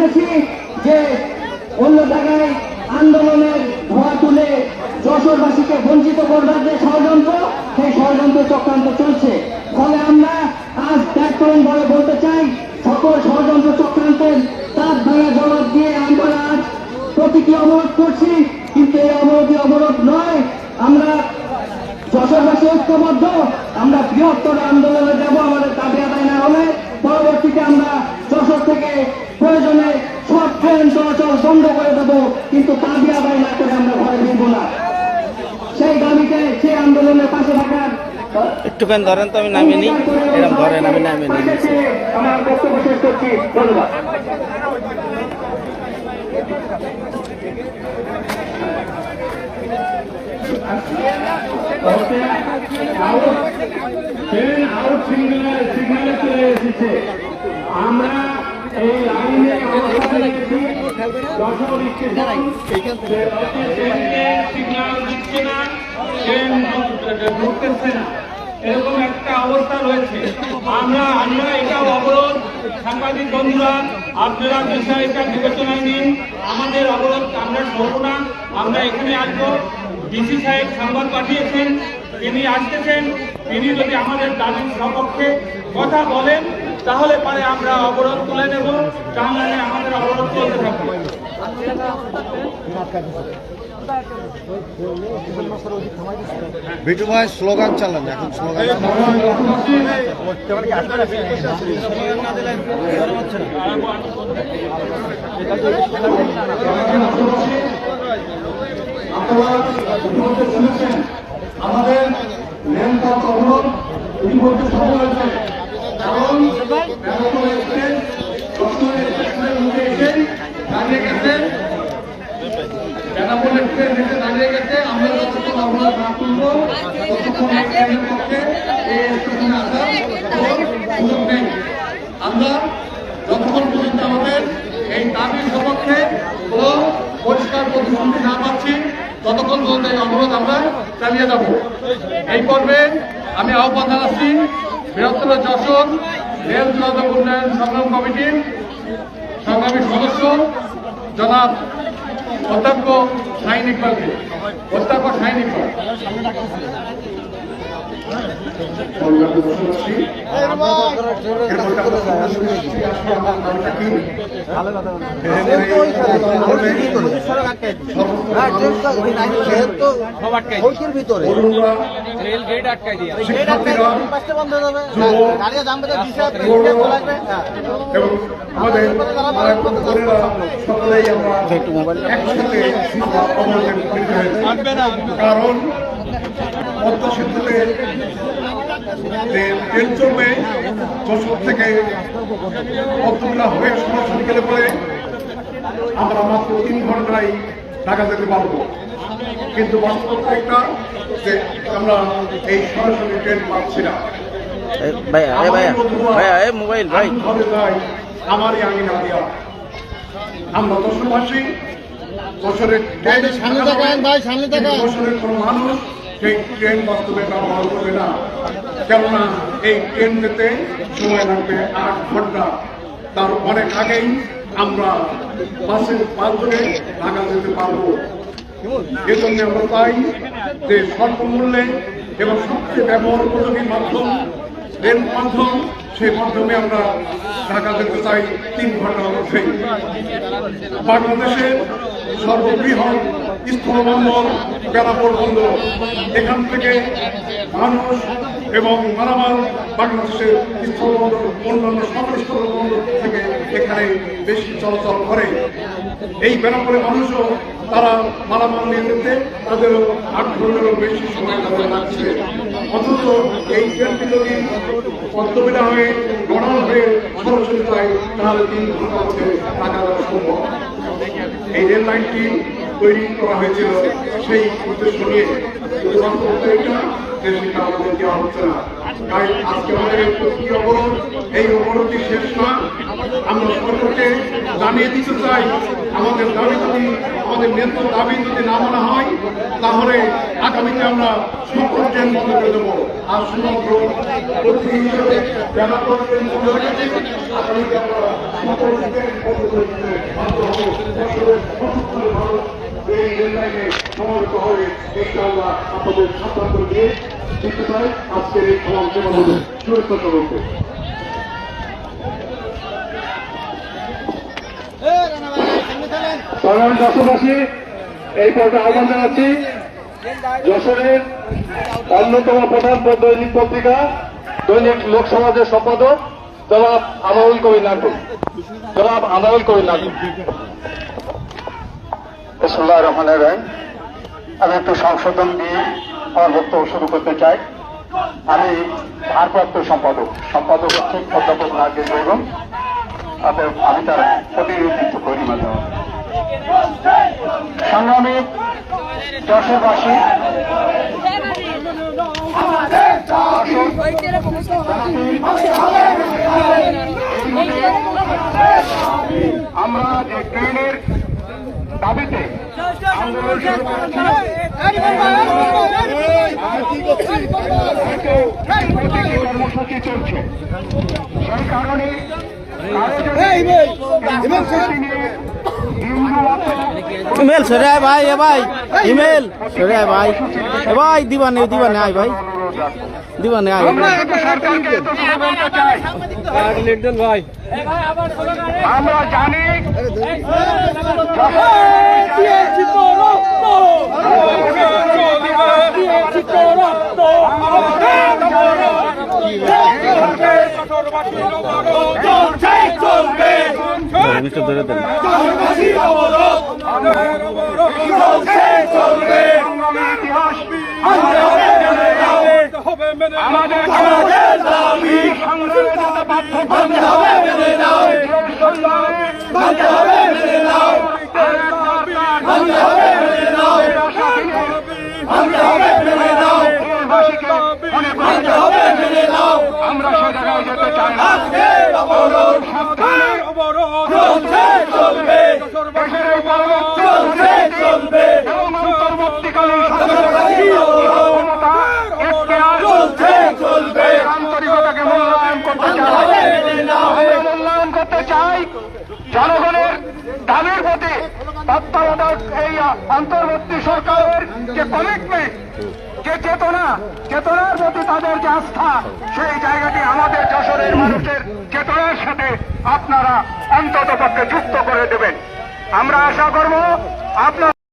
দেখেছি যে অন্য জায়গায় আন্দোলনের ধোয়া তুলে যশোরবাসীকে বঞ্চিত করবার যে ষড়যন্ত্র, সেই ষড়যন্ত্র চক্রান্ত চলছে। ফলে আমরা আজ ত্যাগকরণভাবে বলতে চাই, সকল ষড়যন্ত্র চক্রান্তের তার ভাঙা জবাব দিয়ে আমরা আজ প্রতীকী অবরোধ করছি। কিন্তু এই অবরোধী অবরোধ নয়, আমরা যশোরবাসী ঐক্যবদ্ধ, আমরা বৃহত্তর আন্দোলনে যাব। আমাদের দাবি আদায় না হলে পরবর্তীতে আমরা যশোর থেকে প্রয়োজনে সব ট্রেন চলাচল বন্ধ করে দেবো, কিন্তু দাবি আদায় না করে আমরা ঘরে ফিরবো না। সেই দাবিতে সেই আন্দোলনের পাশে থাকার একটুখানি ধরেন তো, আমি নামিনি, এরকম ধরেন, আমি নামিনি। আমার বক্তব্য শেষ করছি, ধন্যবাদ। আমরা এই লাইনে এরকম একটা অবস্থা রয়েছে। আমরা এটাও অবরোধ, সাংবাদিক বন্ধুরা আপনারা বিষয়টা বিবেচনায় নিন। আমাদের অবরোধ আমরা সরব না, আমরা এখানে আসবো। ডিসি সাহেব সংবাদ পাঠিয়েছেন, তিনি আসতেছেন। তিনি যদি আমাদের দাবির সপক্ষে কথা বলেন তাহলে পরে আমরা অবরোধ তুলে নেব, তাহলে আমাদের অবরোধ চলতে থাকবে। বিটু ভাই স্লোগান চালান, এখন স্লোগান আমাদের রেলপথ অবরোধ ইতিমধ্যে সফল হয়েছে, কারণ দাঁড়িয়ে গেছে, বেনাপোল এক্সপ্রেস নিচে দাঁড়িয়ে গেছে। আমরা যতক্ষণ অবরোধ না তুলব ততক্ষণ এই ট্রেনের পক্ষে এই স্টেশনে আসার সুযোগ নেই। আমরা যতক্ষণ পর্যন্ত আমাদের এই দাবির সপক্ষে কোনো পরিষ্কার প্রতিশ্রুতি না পাচ্ছি ততক্ষণ পর্যন্ত এই অবরোধ আমরা চালিয়ে যাব। এই পর্বে আমি আহ্বান জানাচ্ছি বৃহত্তর যশোর রেল যোগাযোগ উন্নয়ন সংগ্রাম কমিটির সংগ্রামী সদস্য জনাব অধ্যক্ষ শাহিন ইকবালকে। অধ্যক্ষ শাহিন ইকবাল। কারণ পদ্মা সেতুতে ট্রেন চলবে যশোর থেকে পদ্মা হয়ে সরাসরি গেলে পরে আমরা মাত্র 3 ঘন্টায় ঢাকা যেতে পারবো। কিন্তু বাস্তবতা একটা যে আমরা এই সরাসরি ট্রেন পাচ্ছি না। মোবাইল ভাই আমারই আমি না দিয়া আমরা যশোরবাসী, যশোরের যশোরের কোনো মানুষ সেই ট্রেন বাস্তবে ব্যবহার করবে না, কেননা এই ট্রেন যেতে সময় লাগবে 8 ঘন্টা। তার অনেক আগেই আমরা বাসের মাধ্যমে ঢাকা যেতে পারবো। এজন্য আমরা চাই যে স্বল্প মূল্যে এবং সবচেয়ে ব্যবহার উপযোগী মাধ্যম রেল মাধ্যম, সেই মাধ্যমে আমরা ঢাকা যেতে চাই 3 ঘন্টার মধ্যেই। বাংলাদেশের সর্ববৃহৎ স্থলবন্দর বেনাপোল বন্দর, এখান থেকে মানুষ এবং মালামাল বাংলাদেশের স্থলবন্দর অন্যান্য সকল স্থলবন্দর থেকে এখানে বেশি চলাচল করে। এই বেনাপোলে মানুষও তারা মালামাল নিয়ে যেতে তাদেরও 8 ঘন্টারও বেশি সময় লাগছে। অথচ এই ট্রেনটি যদি পদ্মবিলা হয়ে গড়াল হয়ে সরাসরি যায় তাহলে 3 ঘন্টার মধ্যে টাকা দেওয়া সম্ভব। এই রেল লাইনটি তৈরি করা হয়েছিল সেই উদ্দেশ্য নিয়ে, সেটা আমাদের দেওয়া হচ্ছে না। তাই আজকে আমাদের এই অবরোধ, এই অবরোধটি শেষ না। আমরা সরকারকে জানিয়ে দিতে চাই আমাদের দাবি যদি, আমাদের ন্যায্য দাবি যদি না মানা হয় তাহলে আগামীতে আমরা সকল ট্রেন বন্ধ করে দেবো। আর শুধুমাত্র প্রতিদিন হিসেবে আগামীতে আমরা সকল ট্রেন বন্ধ করে যশোরের প্রচুর মানুষ এই রেল লাইনে সমবেত হয়ে ইনশাআল্লাহ আপনাদের সাবধান দিয়ে দিতে চাই আজকের এই সমাজ সেবাগুলো সুরক্ষা করতে। সাধারণ যশোরবাসী এই পর্বে আহ্বান জানাচ্ছি যশোরের অন্যতম প্রধান দৈনিক পত্রিকা দৈনিক লোকসমাজের সম্পাদক জনাব আনোয়ারুল কবির নাটক। বিসমিল্লাহির রহমানির রহিম। আমি একটু সংশোধন দিয়ে আমার বক্তব্য শুরু করতে চাই। আমি ভারপ্রাপ্ত সম্পাদক হচ্ছে অধ্যাপক নার্গিস বেগম। আমি তার প্রতিনিধিত্ব করি মাঝে মাঝে। সংগ্রামী যশোরবাসী, আমরা যে ট্রেনের দাবিতে আন্দোলন শুরু কর্মসূচি চলছে, সেই কারণে ইমেল সরে আয় ভাই, এ ভাই ইমেল সরে আয় ভাই, এ ভাই দিবানে আয় ভাই, দিবানে আয়। আমরা জানি মিস্টার ধরে দেন। আমরা সে জায়গায় যেতে চাই না। আন্তরিকতাকে মূল্যায়ন করতে চাই, জনগণের দাবির প্রতি তত্ত্বাবধায়ক এই অন্তর্বর্তী সরকারের যে কমিটমেন্ট, যে চেতনার প্রতি তাদের যে আস্থা, সেই জায়গাটি আমাদের যশোরের মানুষের চেতনার সাথে আপনারা অন্ততপক্ষে যুক্ত করে দেবেন। আমরা আশা করব আপনারা